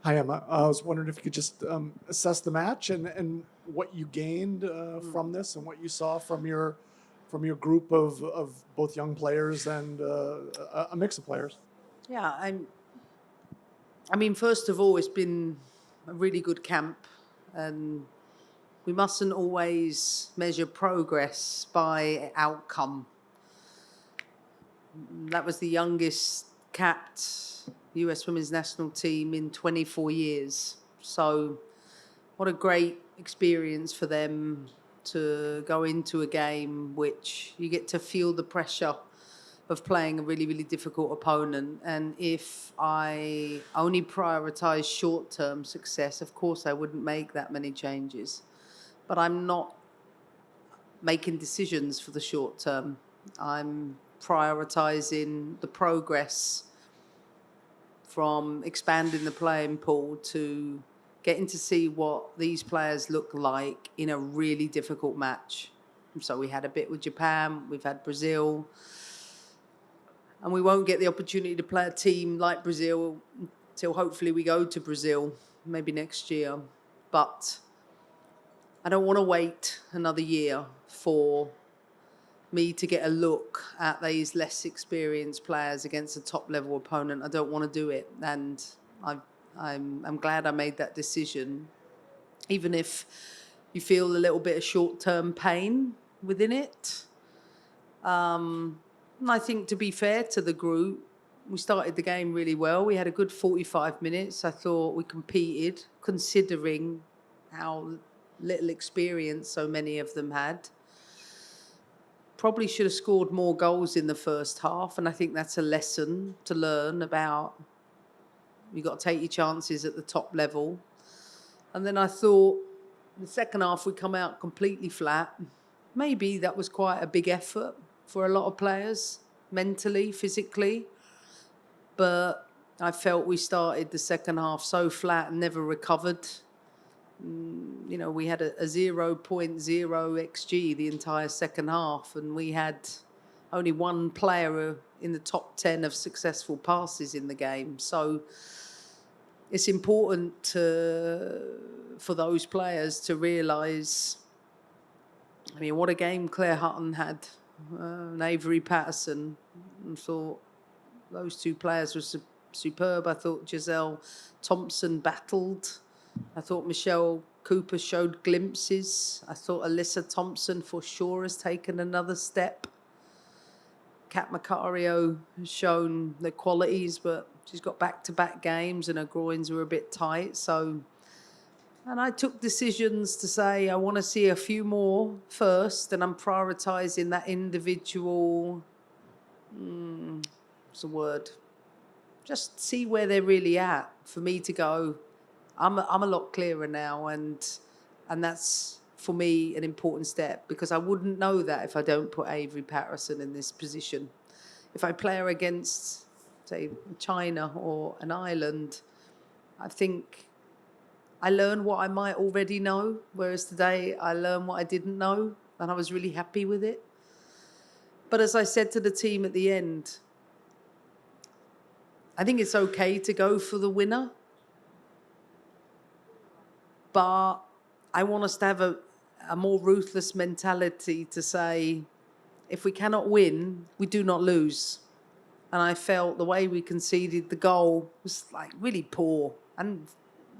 Hi, Emma. I was wondering if you could just assess the match and what you gained from this and what you saw from your group of both young players and a mix of players. Yeah, I mean, first of all, it's been a really good camp, and we mustn't always measure progress by outcome. That was the youngest capped US women's national team in 24 years. So, what a great experience for them to go into a game which you get to feel the pressure of playing a really, really difficult opponent. And if I only prioritize short term success, of course, I wouldn't make that many changes. But I'm not making decisions for the short term. I'm prioritizing the progress from expanding the playing pool to getting to see what these players look like in a really difficult match. So we had a bit with Japan, we've had Brazil, and we won't get the opportunity to play a team like Brazil until hopefully we go to Brazil, maybe next year. But I don't want to wait another year for me to get a look at these less experienced players against a top level opponent. I don't want to do it, and I'm glad I made that decision, even if you feel a little bit of short term pain within it. And I think, to be fair to the group, we started the game really well. We had a good 45 minutes. I thought we competed, considering how little experience so many of them had. Probably should have scored more goals in the first half, and I think that's a lesson to learn about. You've got to take your chances at the top level. And then I thought the second half we come out completely flat. Maybe that was quite a big effort for a lot of players, mentally, physically. But I felt we started the second half so flat and never recovered. We had a 0.0 XG the entire second half, and we had only one player in the top 10 of successful passes in the game. So it's important for those players to realise, what a game Claire Hutton had, and Avery Patterson. I thought those two players were superb. I thought Giselle Thompson battled. I thought Michelle Cooper showed glimpses. I thought Alyssa Thompson for sure has taken another step. Kat Macario has shown the qualities, but she's got back-to-back games and her groins were a bit tight. And I took decisions to say I want to see a few more first, and I'm prioritising that individual, what's the word? Just see where they're really at for me to go, I'm a lot clearer now, and that's, for me, an important step, because I wouldn't know that if I don't put Avery Patterson in this position. If I play her against, say, China or an Ireland, I think I learned what I might already know, whereas today I learned what I didn't know, and I was really happy with it. But as I said to the team at the end, I think it's okay to go for the winner, but I want us to have a more ruthless mentality to say, if we cannot win, we do not lose. And I felt the way we conceded the goal was really poor, and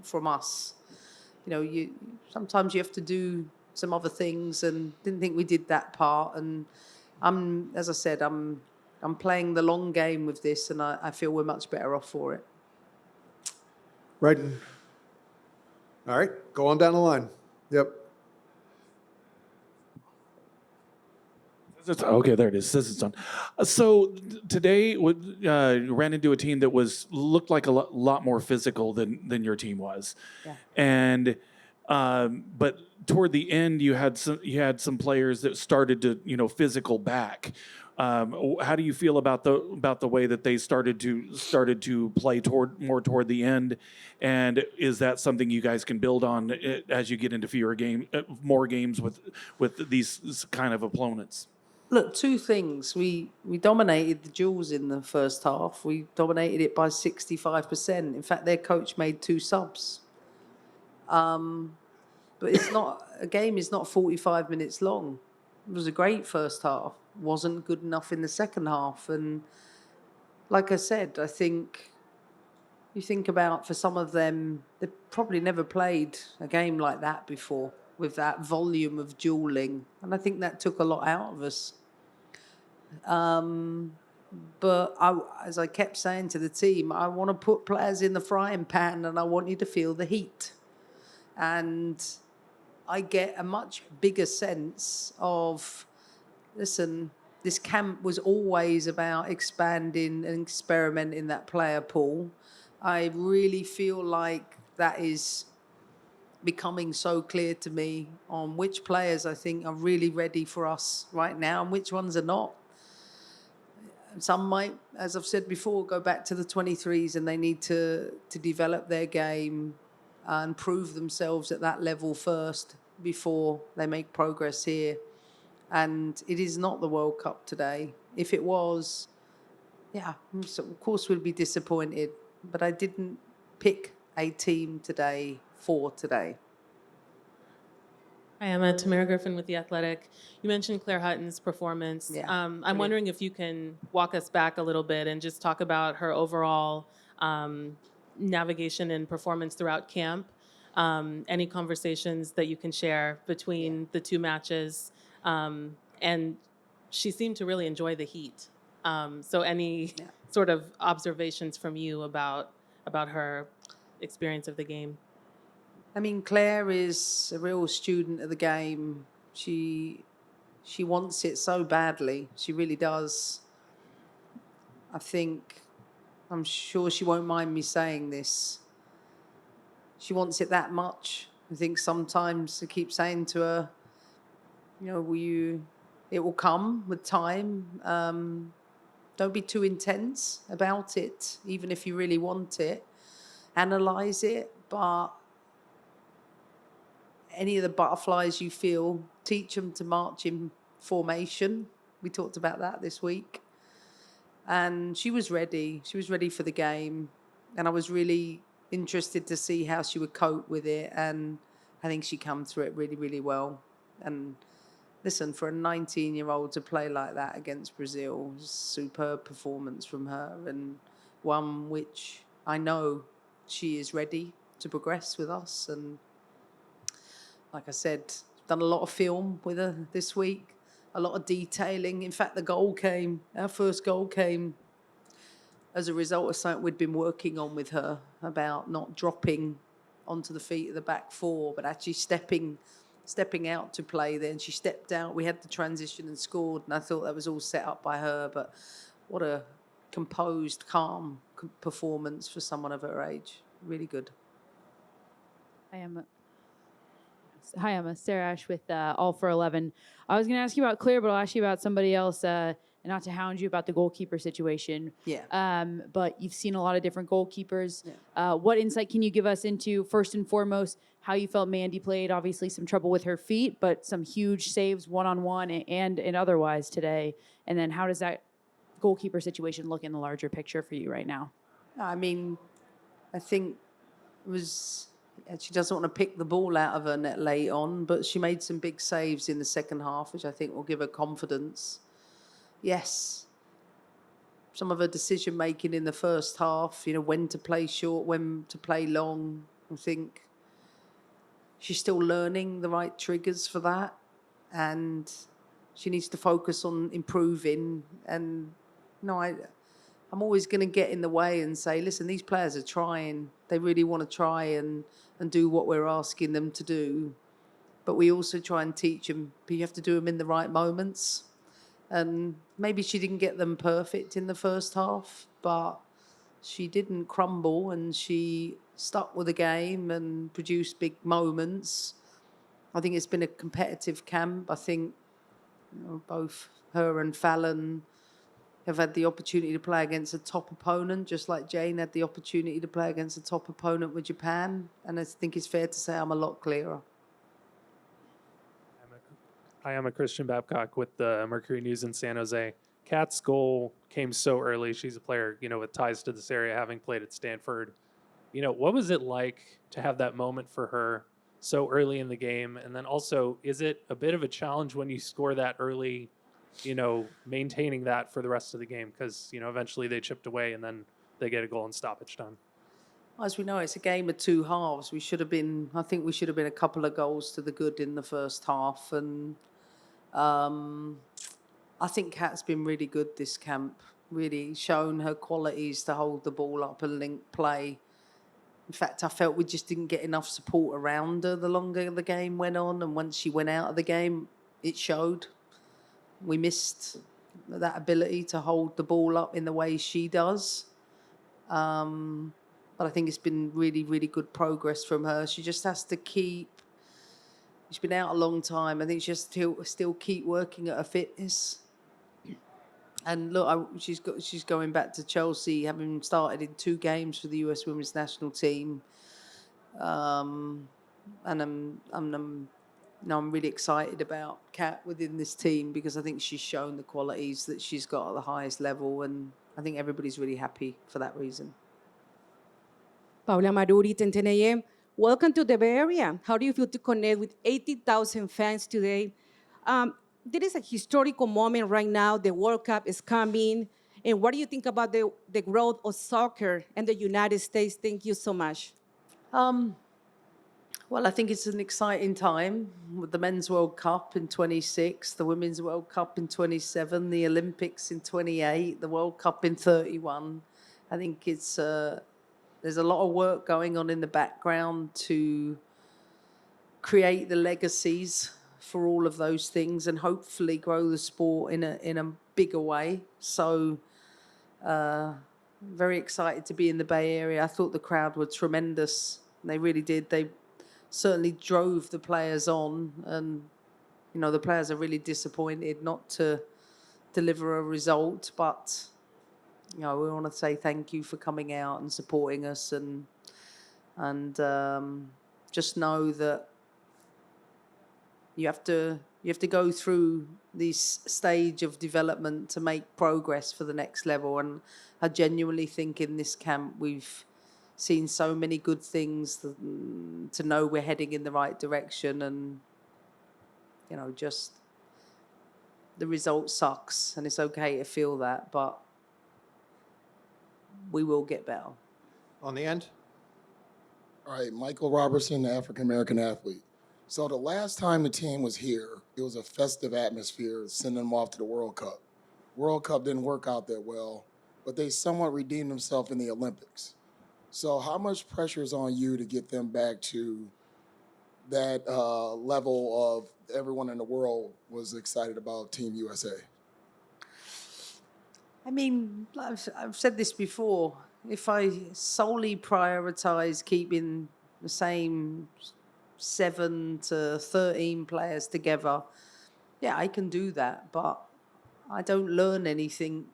from us. Sometimes you have to do some other things, and didn't think we did that part. And as I said, I'm playing the long game with this, and I feel we're much better off for it. Right. All right, go on down the line. Yep. Okay, there it is. Says it's on. So today, you ran into a team that looked like a lot more physical than your team was, Yeah. And but toward the end, you had some players that started to physical back. How do you feel about the way that they started to play toward the end, and is that something you guys can build on as you get into more games with these kind of opponents? Look, two things. We dominated the duels in the first half. We dominated it by 65%. In fact, their coach made 2 subs. But it's not a game is not 45 minutes long. It was a great first half. Wasn't good enough in the second half. And like I said, I think you think about for some of them, they've probably never played a game like that before with that volume of dueling. And I think that took a lot out of us. But as I kept saying to the team, I want to put players in the frying pan and I want you to feel the heat. And I get a much bigger sense of, listen, this camp was always about expanding and experimenting that player pool. I really feel like that is becoming so clear to me on which players I think are really ready for us right now and which ones are not. Some might, as I've said before, go back to the 23s and they need to develop their game and prove themselves at that level first before they make progress here. And it is not the World Cup today. If it was, yeah, so of course we'd be disappointed. But I didn't pick a team today for today. Hi, I'm Tamara Griffin with The Athletic. You mentioned Claire Hutton's performance. Yeah, I'm wondering if you can walk us back a little bit and just talk about her overall navigation and performance throughout camp. Any conversations that you can share between the 2 matches. And she seemed to really enjoy the heat. So any sort of observations from you about her experience of the game? I mean, Claire is a real student of the game. She wants it so badly. She really does. I'm sure she won't mind me saying this. She wants it that much. I think sometimes I keep saying to her, it will come with time. Don't be too intense about it, even if you really want it. Analyze it, but any of the butterflies you feel, teach them to march in formation. We talked about that this week. And she was ready. She was ready for the game. And I was really interested to see how she would cope with it. And I think she came through it really, really well. And listen, for a 19-year-old to play like that against Brazil, was a superb performance from her. And one which I know she is ready to progress with us. And like I said, done a lot of film with her this week, a lot of detailing. In fact, our first goal came as a result of something we'd been working on with her about not dropping onto the feet of the back 4, but actually stepping out to play there. And she stepped out. We had the transition and scored. And I thought that was all set up by her. But what a composed, calm performance for someone of her age. Really good. Hi, I'm Sarah Ash with All for 11. I was going to ask you about Claire, but I'll ask you about somebody else, and not to hound you about the goalkeeper situation. Yeah. But you've seen a lot of different goalkeepers. Yeah. What insight can you give us into, first and foremost, how you felt Mandy played? Obviously, some trouble with her feet, but some huge saves one-on-one and otherwise today. And then how does that goalkeeper situation look in the larger picture for you right now? I mean, I think it was... She doesn't want to pick the ball out of her net late on, but she made some big saves in the second half, which I think will give her confidence. Yes, some of her decision-making in the first half, when to play short, when to play long, I think she's still learning the right triggers for that, and she needs to focus on improving. And I'm always going to get in the way and say, listen, these players are trying. They really want to try and do what we're asking them to do. But we also try and teach them, but you have to do them in the right moments. And maybe she didn't get them perfect in the first half, but she didn't crumble and she stuck with the game and produced big moments. I think it's been a competitive camp. I think both her and Fallon have had the opportunity to play against a top opponent, just like Jane had the opportunity to play against a top opponent with Japan. And I think it's fair to say I'm a lot clearer. Hi, I'm a Christian Babcock with the Mercury News in San Jose. Kat's goal came so early. She's a player, with ties to this area, having played at Stanford. What was it like to have that moment for her so early in the game? And then also, is it a bit of a challenge when you score that early, maintaining that for the rest of the game? Because, eventually they chipped away and then they get a goal in stoppage time. As we know, it's a game of two halves. I think we should have been a couple of goals to the good in the first half. And I think Kat's been really good this camp, really shown her qualities to hold the ball up and link play. In fact, I felt we just didn't get enough support around her the longer the game went on. And once she went out of the game, it showed. We missed that ability to hold the ball up in the way she does. But I think it's been really, really good progress from her. She just has to she's been out a long time. I think she has to still keep working at her fitness. And look, she's going back to Chelsea, having started in 2 games for the US Women's National Team. And I'm really excited about Kat within this team because I think she's shown the qualities that she's got at the highest level, and I think everybody's really happy for that reason. Paula Maruri, 1010 AM. Welcome to the Bay Area. How do you feel to connect with 80,000 fans today? There is a historical moment right now. The World Cup is coming. And what do you think about the growth of soccer in the United States? Thank you so much. Well, I think it's an exciting time with the Men's World Cup in 26, the Women's World Cup in 27, the Olympics in 28, the World Cup in 31. I think there's a lot of work going on in the background to create the legacies for all of those things and hopefully grow the sport in a bigger way. So very excited to be in the Bay Area. I thought the crowd were tremendous. They really did. They certainly drove the players on, and the players are really disappointed not to deliver a result, but we want to say thank you for coming out and supporting us, and just know that you have to go through this stage of development to make progress for the next level. And I genuinely think in this camp we've seen so many good things to know we're heading in the right direction, and just the result sucks and it's okay to feel that, but we will get better. On the end. All right, Michael Robertson, the African-American athlete. So the last time the team was here, it was a festive atmosphere, sending them off to the World Cup. World Cup didn't work out that well, but they somewhat redeemed themselves in the Olympics. So how much pressure is on you to get them back to that level of everyone in the world was excited about Team USA? I mean, I've said this before. If I solely prioritize keeping the same 7 to 13 players together, yeah, I can do that. But I don't learn anything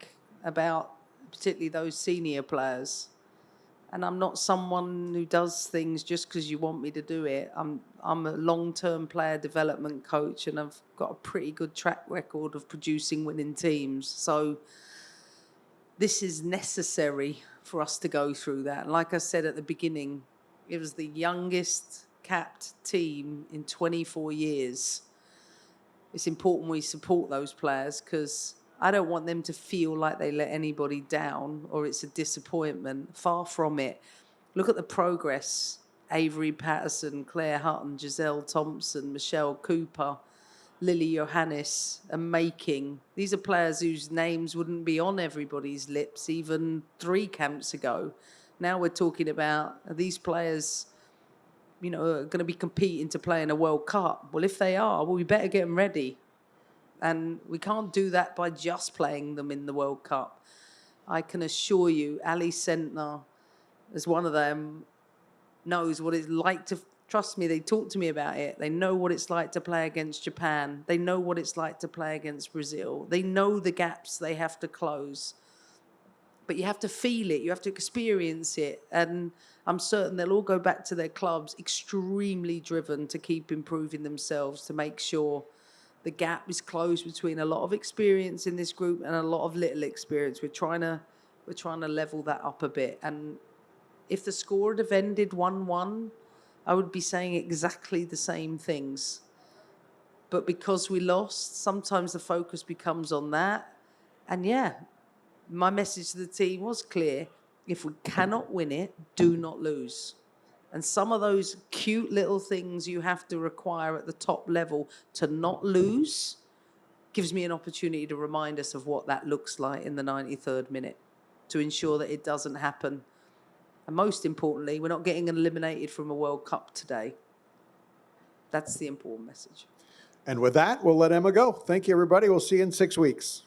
about particularly those senior players. And I'm not someone who does things just because you want me to do it. I'm a long-term player development coach, and I've got a pretty good track record of producing winning teams. So this is necessary for us to go through that. And like I said at the beginning, it was the youngest capped team in 24 years. It's important we support those players because I don't want them to feel like they let anybody down or it's a disappointment. Far from it. Look at the progress. Avery Patterson, Claire Hutton, Giselle Thompson, Michelle Cooper, Lily Johannes are making. These are players whose names wouldn't be on everybody's lips even 3 camps ago. Now we're talking about these players, are going to be competing to play in a World Cup. Well, if they are, we better get them ready. And we can't do that by just playing them in the World Cup. I can assure you, Ali Sentner, as one of them, knows what it's like to, trust me, they talk to me about it. They know what it's like to play against Japan. They know what it's like to play against Brazil. They know the gaps they have to close. But you have to feel it. You have to experience it. And I'm certain they'll all go back to their clubs extremely driven to keep improving themselves, to make sure the gap is closed between a lot of experience in this group and a lot of little experience. We're trying to level that up a bit. And if the score had have ended 1-1, I would be saying exactly the same things. But because we lost, sometimes the focus becomes on that. And yeah, my message to the team was clear. If we cannot win it, do not lose. And some of those cute little things you have to require at the top level to not lose gives me an opportunity to remind us of what that looks like in the 93rd minute to ensure that it doesn't happen. And most importantly, we're not getting eliminated from a World Cup today. That's the important message. And with that, we'll let Emma go. Thank you, everybody. We'll see you in 6 weeks.